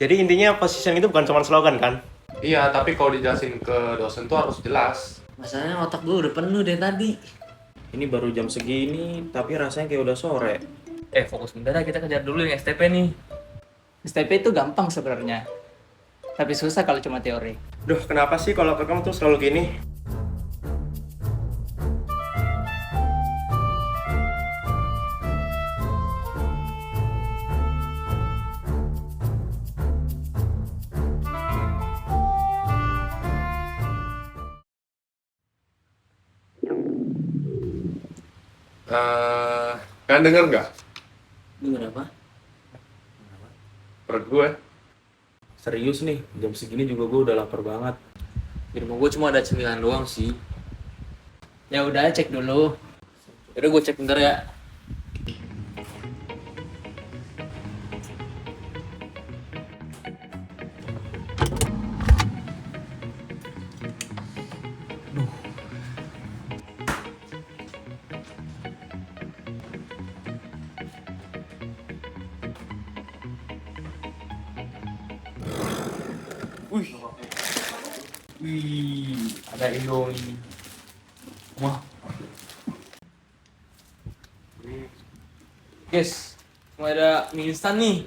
Jadi intinya position itu bukan cuma slogan kan? Iya, tapi kalau dijelasin ke dosen tuh harus jelas. Masalahnya otak gue udah penuh dari tadi. Ini baru jam segini, tapi rasanya kayak udah sore. Fokus bentar ya, kita kejar dulu yang STP nih. STP itu gampang sebenarnya, tapi susah kalau cuma teori. Duh, kenapa sih kalau ke kamu tuh selalu gini? Kalian denger nggak? Dengar apa? Perut gue. Serius nih, jam segini juga gue udah lapar banget. Di rumah gue cuma ada cemilan doang sih. Ya udah, cek dulu. Yaudah gue cek bentar ya. Wih, ada Indomie. Wah. Guys, mau ada mie instan nih.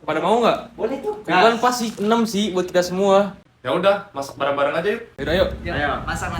Pada mau nggak? Boleh tuh. Kan pas sih 6 sih buat kita semua. Ya udah, masak bareng-bareng aja yuk. Yaudah yuk. Ayo. Masak.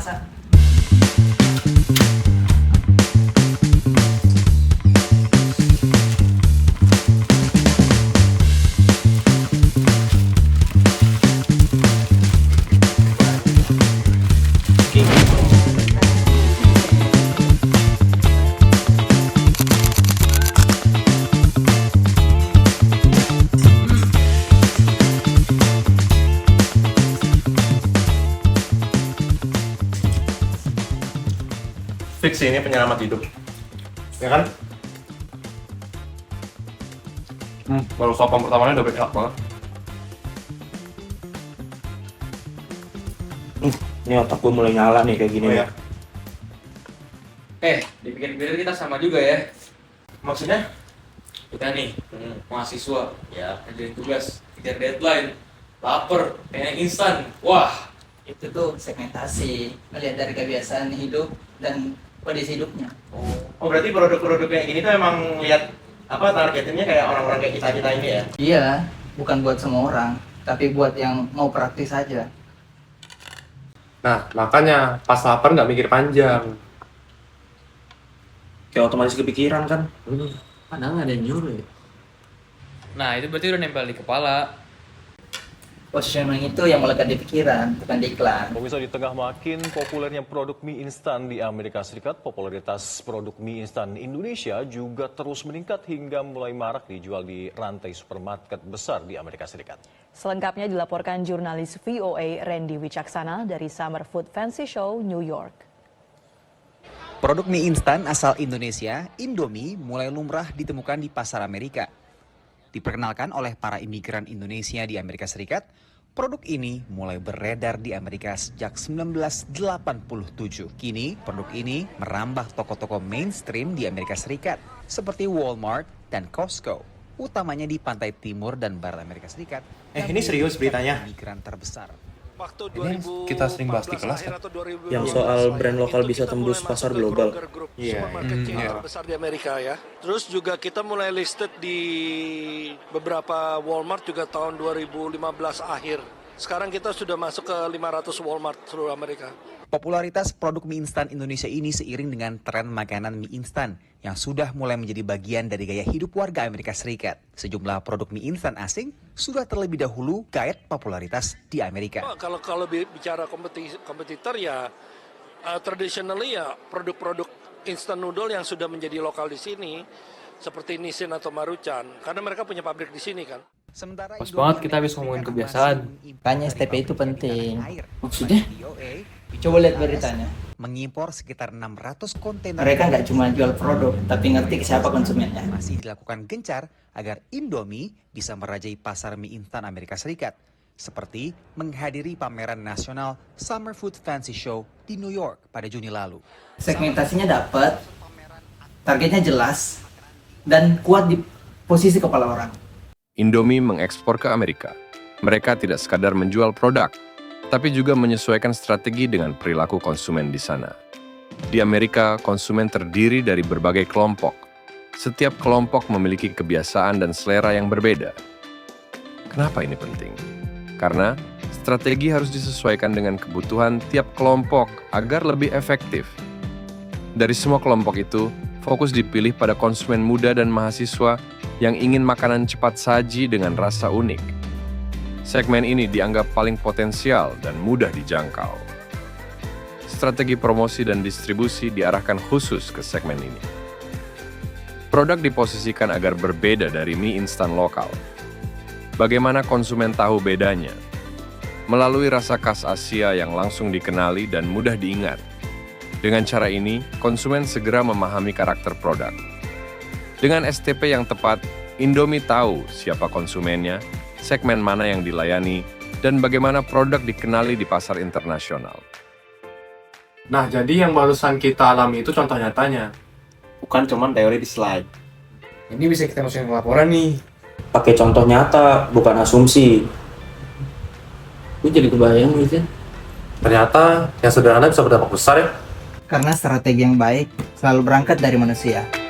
Fix sih, ini penyelamat hidup. Ya kan? Baru sopam pertamanya udah enak banget. Ini otak gue mulai nyala nih kayak gini. Oh, ya. Dipikir-pikir kita sama juga ya. Maksudnya? Kita nih, mahasiswa, ya, kerjain tugas, kejar deadline, lapar, pengen instan. Wah, Itu tuh segmentasi, melihat dari kebiasaan hidup dan kondisi hidupnya. Oh, berarti produk-produk kayak gini tuh emang lihat apa targetnya kayak orang-orang kayak kita ini ya? Iya, bukan buat semua orang, tapi buat yang mau praktis aja. Nah, makanya pas lapar nggak mikir panjang. Kayak otomatis kepikiran kan? padahal nggak ada yang nyuruh ya. Nah, itu berarti udah nempel di kepala. Positioning itu yang melekat di pikiran, bukan di iklan. Pemirsa, di tengah makin populernya produk mie instan di Amerika Serikat, popularitas produk mie instan Indonesia juga terus meningkat hingga mulai marak dijual di rantai supermarket besar di Amerika Serikat. Selengkapnya dilaporkan jurnalis VOA Randy Wicaksana dari Summer Food Fancy Show, New York. Produk mie instan asal Indonesia, Indomie, mulai lumrah ditemukan di pasar Amerika. Diperkenalkan oleh para imigran Indonesia di Amerika Serikat, produk ini mulai beredar di Amerika sejak 1987. Kini, produk ini merambah toko-toko mainstream di Amerika Serikat, seperti Walmart dan Costco, utamanya di pantai timur dan barat Amerika Serikat. Ini serius beritanya? Imigran terbesar. Waktu Ini kita sering bahas di kelas kan? Yang soal brand lokal bisa tembus pasar global. Iya. Supermarket chain terbesar di Amerika ya. Terus juga kita mulai listed di beberapa Walmart juga tahun 2015 akhir. Sekarang kita sudah masuk ke 500 Walmart seluruh Amerika. Popularitas produk mie instan Indonesia ini seiring dengan tren makanan mie instan yang sudah mulai menjadi bagian dari gaya hidup warga Amerika Serikat. Sejumlah produk mie instan asing sudah terlebih dahulu gaet popularitas di Amerika. Kalau bicara kompetitor ya traditionally ya produk-produk instant noodle yang sudah menjadi lokal di sini seperti Nissin atau Maruchan karena mereka punya pabrik di sini kan. Sementara Pas banget kita habis ngomongin kebiasaan. Makanya STP itu penting. Maksudnya? Coba lihat beritanya. Mengimpor sekitar 600 kontainer. Mereka nggak cuma jual produk, tapi ngerti siapa konsumennya. Masih dilakukan gencar agar Indomie bisa merajai pasar mie instan Amerika Serikat. Seperti menghadiri pameran nasional Summer Food Fancy Show di New York pada Juni lalu. Segmentasinya dapat, targetnya jelas, dan kuat di posisi kepala orang. Indomie mengekspor ke Amerika Mereka tidak sekadar menjual produk, tapi juga menyesuaikan strategi dengan perilaku konsumen di sana. Di Amerika, konsumen terdiri dari berbagai kelompok. Setiap kelompok memiliki kebiasaan dan selera yang berbeda. Kenapa ini penting? Karena strategi harus disesuaikan dengan kebutuhan tiap kelompok agar lebih efektif. Dari semua kelompok itu, fokus dipilih pada konsumen muda dan mahasiswa yang ingin makanan cepat saji dengan rasa unik. Segmen ini dianggap paling potensial dan mudah dijangkau. Strategi promosi dan distribusi diarahkan khusus ke segmen ini. Produk diposisikan agar berbeda dari mie instan lokal. Bagaimana konsumen tahu bedanya? Melalui rasa khas Asia yang langsung dikenali dan mudah diingat. Dengan cara ini, konsumen segera memahami karakter produk. Dengan STP yang tepat, Indomie tahu siapa konsumennya, segmen mana yang dilayani, dan bagaimana produk dikenali di pasar internasional. Nah, jadi yang barusan kita alami itu contoh nyatanya. Bukan cuman teori di slide. Ini bisa kita masukin ke laporan nih. Pakai contoh nyata, bukan asumsi. Gue jadi kebayang gitu. Ternyata yang sederhana bisa berdampak besar ya. Karena strategi yang baik selalu berangkat dari manusia.